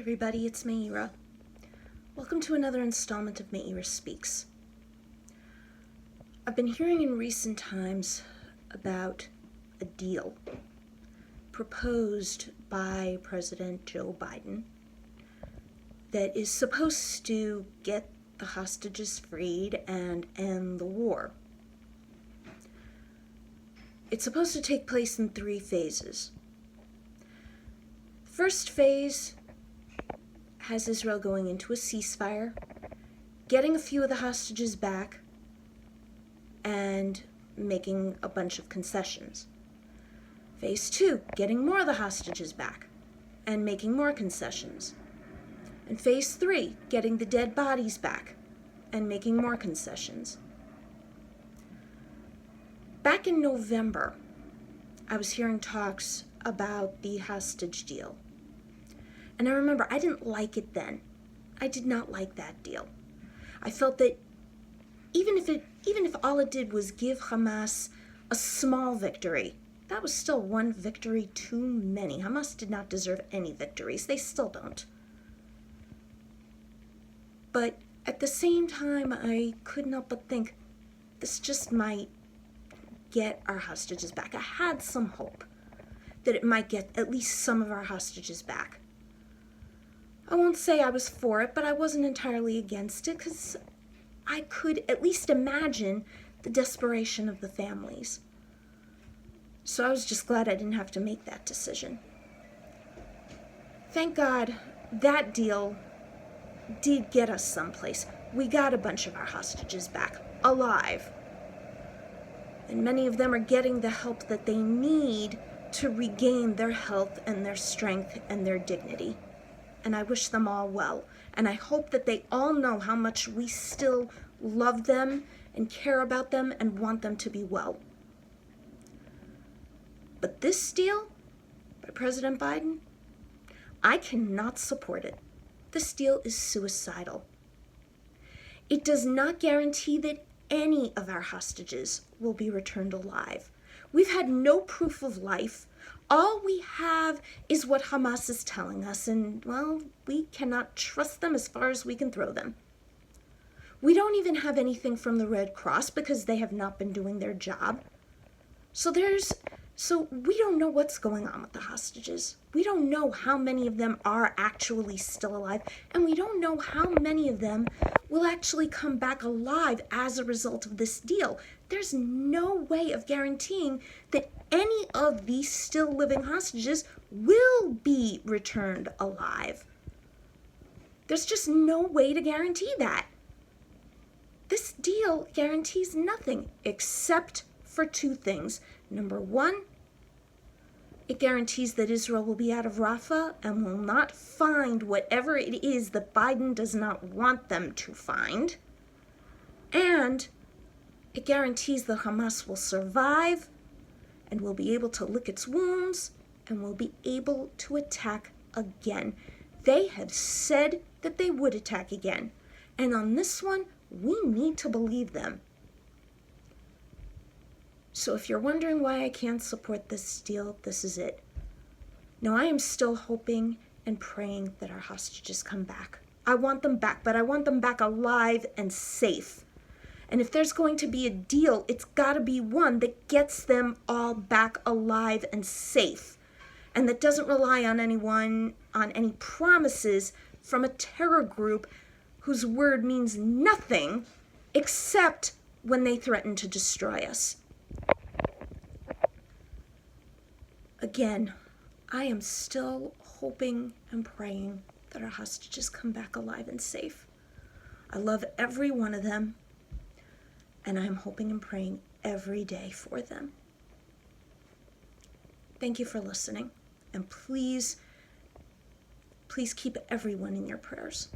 everybody, it's Meira. Welcome to another installment of Meira Speaks. I've been hearing in recent times about a deal proposed by President Joe Biden that is supposed to get the hostages freed and end the war. It's supposed to take place in 3 phases. First phase has Israel going into a ceasefire, getting a few of the hostages back, and making a bunch of concessions. Phase 2, getting more of the hostages back and making more concessions. And phase 3, getting the dead bodies back and making more concessions. Back in November, I was hearing talks about the hostage deal. And I remember I didn't like it then. I did not like that deal. I felt that even if all it did was give Hamas a small victory, that was still one victory too many. Hamas did not deserve any victories. They still don't. But at the same time, I could not but think this just might get our hostages back. I had some hope that it might get at least some of our hostages back. I won't say I was for it, but I wasn't entirely against it because I could at least imagine the desperation of the families. So I was just glad I didn't have to make that decision. Thank God that deal did get us someplace. We got a bunch of our hostages back, alive. And many of them are getting the help that they need to regain their health and their strength and their dignity. And I wish them all well. And I hope that they all know how much we still love them and care about them and want them to be well. But this deal by President Biden, I cannot support it. This deal is suicidal. It does not guarantee that any of our hostages will be returned alive. We've had no proof of life. All we have is what Hamas is telling us, and, well, we cannot trust them as far as we can throw them. We don't even have anything from the Red Cross because they have not been doing their job. So we don't know what's going on with the hostages. We don't know how many of them are actually still alive, and we don't know how many of them will actually come back alive as a result of this deal. There's no way of guaranteeing that any of these still living hostages will be returned alive. There's just no way to guarantee that. This deal guarantees nothing except for 2 things. Number 1, it guarantees that Israel will be out of Rafah and will not find whatever it is that Biden does not want them to find. And it guarantees that Hamas will survive and will be able to lick its wounds and will be able to attack again. They have said that they would attack again. And on this one, we need to believe them. So if you're wondering why I can't support this deal, this is it. No, I am still hoping and praying that our hostages come back. I want them back, but I want them back alive and safe. And if there's going to be a deal, it's got to be one that gets them all back alive and safe, and that doesn't rely on any promises from a terror group whose word means nothing except when they threaten to destroy us. Again, I am still hoping and praying that our hostages come back alive and safe. I love every one of them, and I'm hoping and praying every day for them. Thank you for listening, and please keep everyone in your prayers.